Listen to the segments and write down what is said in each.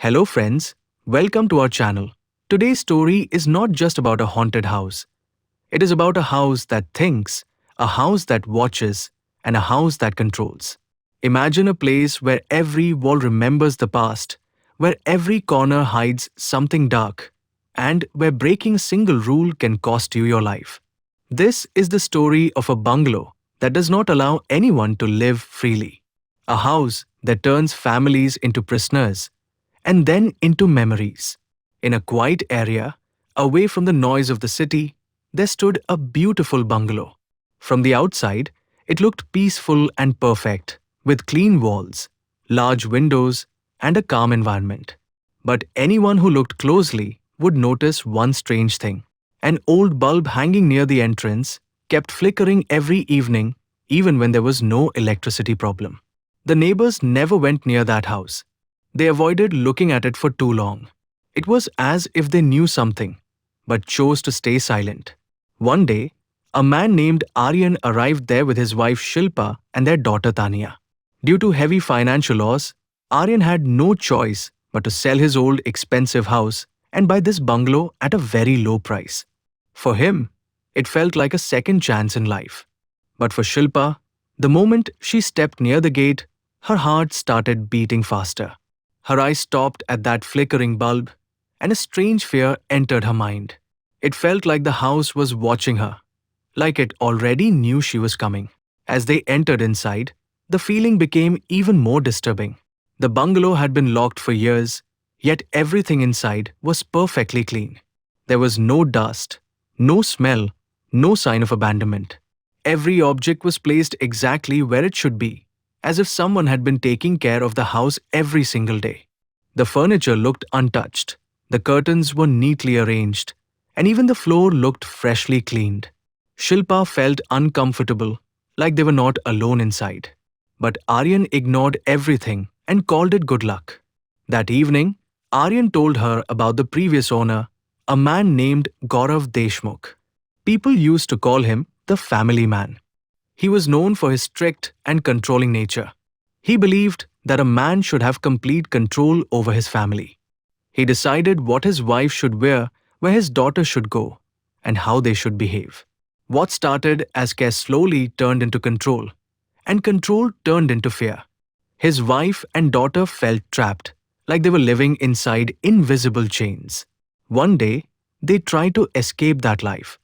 Hello friends, welcome to our channel. Today's story is not just about a haunted house. It is about a house that thinks, a house that watches, and a house that controls. Imagine a place where every wall remembers the past, where every corner hides something dark, and where breaking a single rule can cost you your life. This is the story of a bungalow that does not allow anyone to live freely. A house that turns families into prisoners and then into memories. In a quiet area, away from the noise of the city, there stood a beautiful bungalow. From the outside, it looked peaceful and perfect, with clean walls, large windows, and a calm environment. But anyone who looked closely would notice one strange thing. An old bulb hanging near the entrance kept flickering every evening, even when there was no electricity problem. The neighbors never went near that house. They avoided looking at it for too long. It was as if they knew something, but chose to stay silent. One day, a man named Aryan arrived there with his wife Shilpa and their daughter Tania. Due to heavy financial loss, Aryan had no choice but to sell his old expensive house and buy this bungalow at a very low price. For him, it felt like a second chance in life. But for Shilpa, the moment she stepped near the gate, her heart started beating faster. Her eyes stopped at that flickering bulb, and a strange fear entered her mind. It felt like the house was watching her, like it already knew she was coming. As they entered inside, the feeling became even more disturbing. The bungalow had been locked for years, yet everything inside was perfectly clean. There was no dust, no smell, no sign of abandonment. Every object was placed exactly where it should be, as if someone had been taking care of the house every single day. The furniture looked untouched, the curtains were neatly arranged, and even the floor looked freshly cleaned. Shilpa felt uncomfortable, like they were not alone inside. But Aryan ignored everything and called it good luck. That evening, Aryan told her about the previous owner, a man named Gaurav Deshmukh. People used to call him the family man. He was known for his strict and controlling nature. He believed that a man should have complete control over his family. He decided what his wife should wear, where his daughter should go, and how they should behave. What started as care slowly turned into control, and control turned into fear. His wife and daughter felt trapped, like they were living inside invisible chains. One day, they tried to escape that life.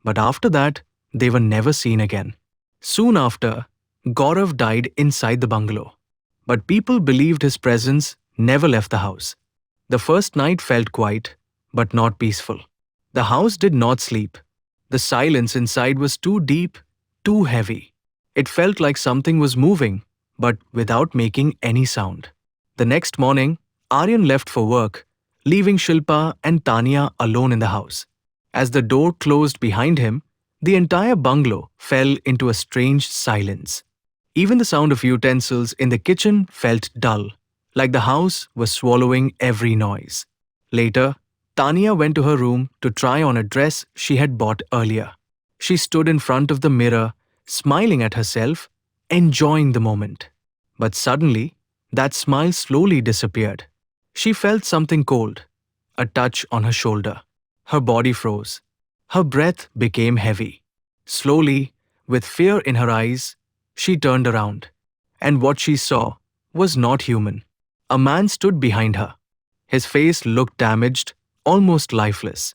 But after that, they were never seen again. Soon after, Gaurav died inside the bungalow. But people believed his presence never left the house. The first night felt quiet, but not peaceful. The house did not sleep. The silence inside was too deep, too heavy. It felt like something was moving, but without making any sound. The next morning, Aryan left for work, leaving Shilpa and Tanya alone in the house. As the door closed behind him, the entire bungalow fell into a strange silence. Even the sound of utensils in the kitchen felt dull, like the house was swallowing every noise. Later, Tanya went to her room to try on a dress she had bought earlier. She stood in front of the mirror, smiling at herself, enjoying the moment. But suddenly, that smile slowly disappeared. She felt something cold, a touch on her shoulder. Her body froze. Her breath became heavy. Slowly, with fear in her eyes, she turned around. And what she saw was not human. A man stood behind her. His face looked damaged, almost lifeless.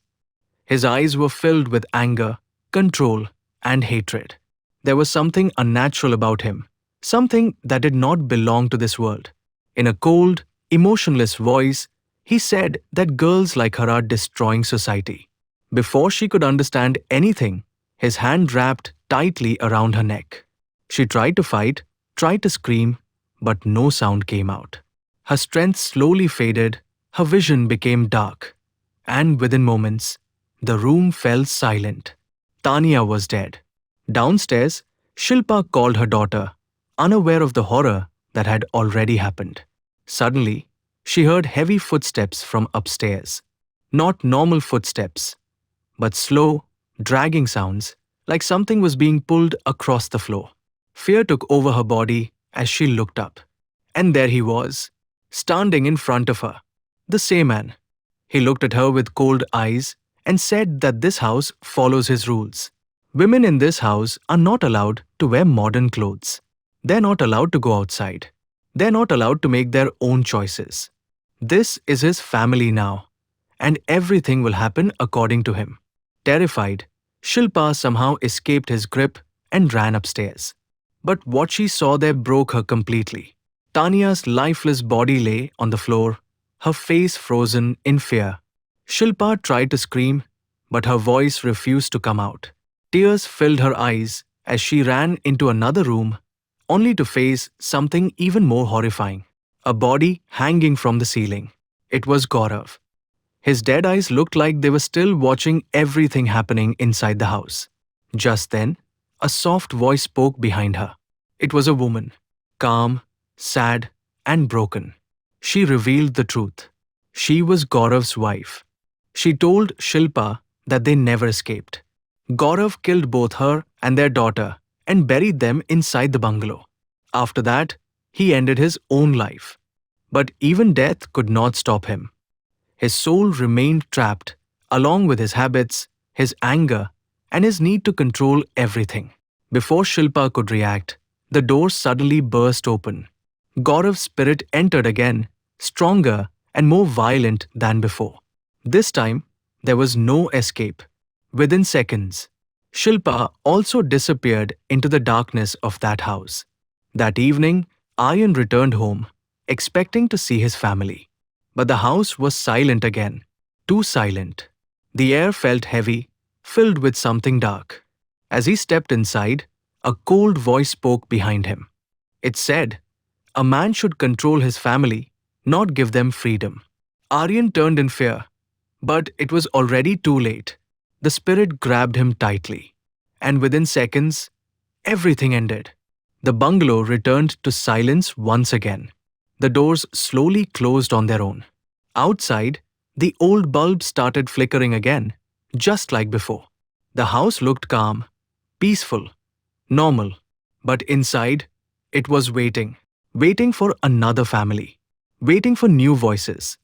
His eyes were filled with anger, control, and hatred. There was something unnatural about him, something that did not belong to this world. In a cold, emotionless voice, he said that girls like her are destroying society. Before she could understand anything, his hand wrapped tightly around her neck. She tried to fight, tried to scream, but no sound came out. Her strength slowly faded, her vision became dark, and within moments, the room fell silent. Tanya was dead. Downstairs, Shilpa called her daughter, unaware of the horror that had already happened. Suddenly, she heard heavy footsteps from upstairs. Not normal footsteps, but slow, dragging sounds, like something was being pulled across the floor. Fear took over her body as she looked up. And there he was, standing in front of her, The same man. He looked at her with cold eyes and said that this house follows his rules. Women in this house are not allowed to wear modern clothes. They're not allowed to go outside. They're not allowed to make their own choices. This is his family now, and everything will happen according to him. Terrified, Shilpa somehow escaped his grip and ran upstairs. But what she saw there broke her completely. Tanya's lifeless body lay on the floor, her face frozen in fear. Shilpa tried to scream, but her voice refused to come out. Tears filled her eyes as she ran into another room, only to face something even more horrifying. A body hanging from the ceiling. It was Gaurav. His dead eyes looked like they were still watching everything happening inside the house. Just then, a soft voice spoke behind her. It was a woman, calm, sad, and broken. She revealed the truth. She was Gaurav's wife. She told Shilpa that they never escaped. Gaurav killed both her and their daughter and buried them inside the bungalow. After that, he ended his own life. But even death could not stop him. His soul remained trapped, along with his habits, his anger, and his need to control everything. Before Shilpa could react, the door suddenly burst open. Gaurav's spirit entered again, stronger and more violent than before. This time, there was no escape. Within seconds, Shilpa also disappeared into the darkness of that house. That evening, Aryan returned home, expecting to see his family. But the house was silent again, too silent. The air felt heavy, filled with something dark. As he stepped inside, a cold voice spoke behind him. It said, "A man should control his family, not give them freedom." Aryan turned in fear, but it was already too late. The spirit grabbed him tightly, and within seconds, everything ended. The bungalow returned to silence once again. The doors slowly closed on their own. Outside, the old bulb started flickering again, just like before. The house looked calm, peaceful, normal. But inside, it was waiting. Waiting for another family. Waiting for new voices.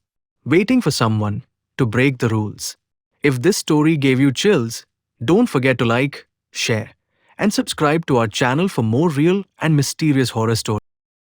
Waiting for someone to break the rules. If this story gave you chills, don't forget to like, share, and subscribe to our channel for more real and mysterious horror stories.